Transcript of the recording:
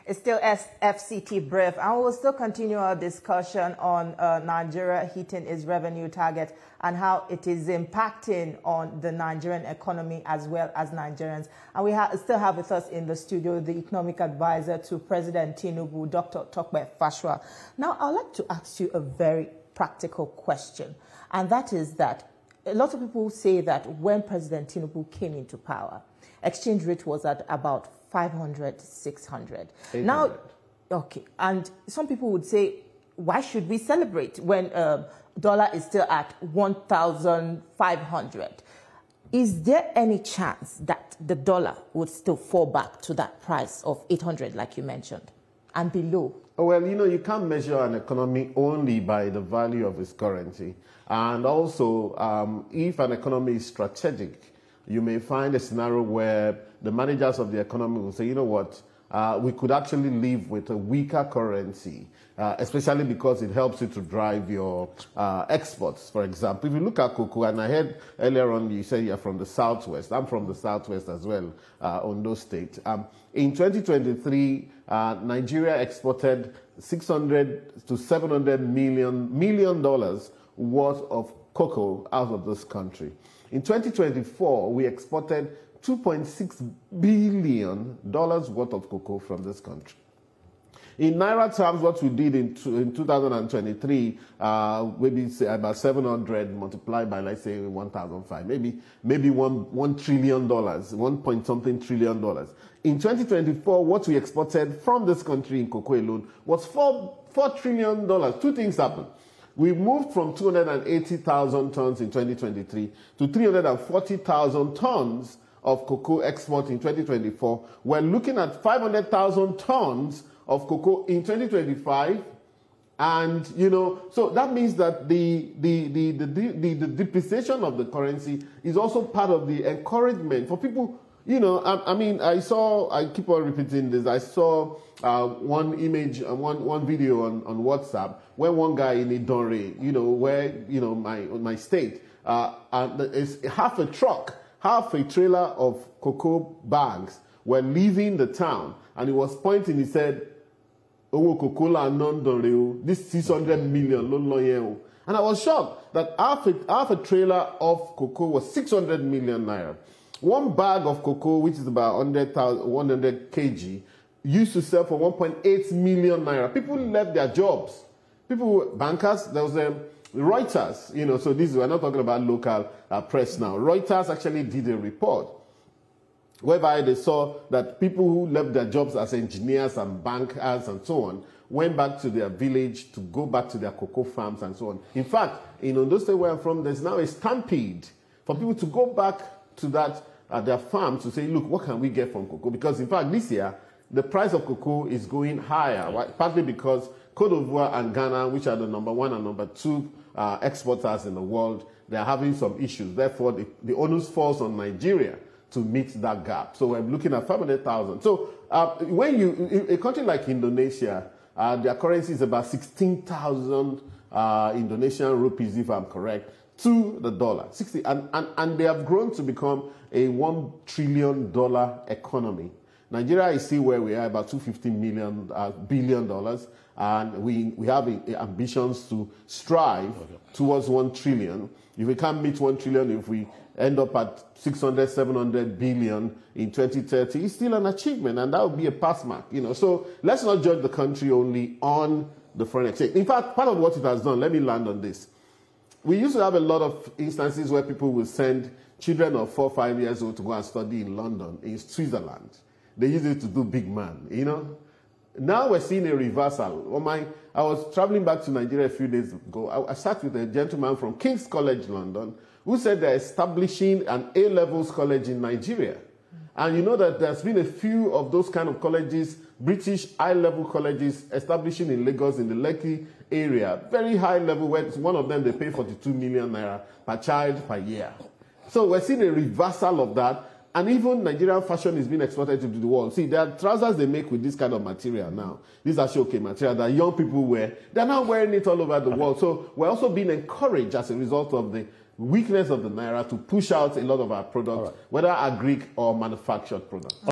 It's still FCT brief, and we will still continue our discussion on Nigeria hitting its revenue target and how it is impacting on the Nigerian economy as well as Nigerians. And we still have with us in the studio the economic advisor to President Tinubu, Dr. Tope Fasua. Now, I'd like to ask you a very practical question, and that is that a lot of people say that when President Tinubu came into power, exchange rate was at about 500, 600. 800. Now, okay, and some people would say, why should we celebrate when dollar is still at 1,500? Is there any chance that the dollar would still fall back to that price of 800, like you mentioned, and below? Well, you know, you can't measure an economy only by the value of its currency. And also, if an economy is strategic, you may find a scenario where the managers of the economy will say, you know what, we could actually live with a weaker currency, especially because it helps you to drive your exports, for example. If you look at cocoa, and I heard earlier on you say you're from the Southwest. I'm from the Southwest as well, Ondo State. In 2023, Nigeria exported $600 to $700 million worth of cocoa out of this country. In 2024, we exported $2.6 billion worth of cocoa from this country. In Naira terms, what we did in 2023, maybe say about 700 multiplied by, let's say, 1,005, maybe $1 trillion, 1 point something trillion dollars. In 2024, what we exported from this country in cocoa alone was $4 trillion. Two things happened. We moved from 280,000 tons in 2023 to 340,000 tons of cocoa export in 2024. We're looking at 500,000 tons of cocoa in 2025. And, you know, so that means that the depreciation of the currency is also part of the encouragement for people. You know, I mean, I keep on repeating this. I saw one image, one video on WhatsApp where one guy in Idore, you know, where, you know, my state, and it's half a trailer of cocoa bags were leaving the town, and he was pointing, he said, "Oh, Coca-Cola non-Dore, this 600 million, and I was shocked that half a trailer of cocoa was 600 million naira. One bag of cocoa, which is about 100 kg, used to sell for 1.8 million naira. People left their jobs. Bankers, there was Reuters, you know, so we're not talking about local press now. Reuters actually did a report whereby they saw that people who left their jobs as engineers and bankers and so on went back to their village to go back to their cocoa farms and so on. In fact, in Ondo State where I'm from, there's now a stampede for people to go back to their farms to say, look, what can we get from cocoa? Because in fact, this year, the price of cocoa is going higher, right? Partly because Côte d'Ivoire and Ghana, which are the #1 and #2 exporters in the world, they're having some issues. Therefore, the onus falls on Nigeria to meet that gap. So we're looking at 500,000. So when a country like Indonesia, their currency is about 16,000 Indonesian rupees, if I'm correct, to the dollar. 60, and they have grown to become a $1 trillion economy. Nigeria is still where we are, about $250 billion, and we have ambitions to strive towards 1 trillion. If we can't meet 1 trillion, if we end up at 600, 700 billion in 2030, it's still an achievement, and that would be a pass mark, you know. So let's not judge the country only on the foreign exchange. In fact, part of what it has done, let me land on this. We used to have a lot of instances where people will send children of 4 or 5 years old to go and study in London, in Switzerland. They used it to do big man, you know. Now we're seeing a reversal. I was traveling back to Nigeria a few days ago. I sat with a gentleman from King's College London who said they're establishing an A-levels college in Nigeria. And you know that there's been a few of those kind of colleges, British high-level colleges, establishing in Lagos, in the Lekki area. Very high level, where one of them, they pay 42 million naira per child per year. So we're seeing a reversal of that. And even Nigerian fashion is being exported to the world. See, there are trousers they make with this kind of material now. These are shoke material that young people wear. They're now wearing it all over the world. So we're also being encouraged as a result of the weakness of the naira to push out a lot of our products, whether agri or manufactured products.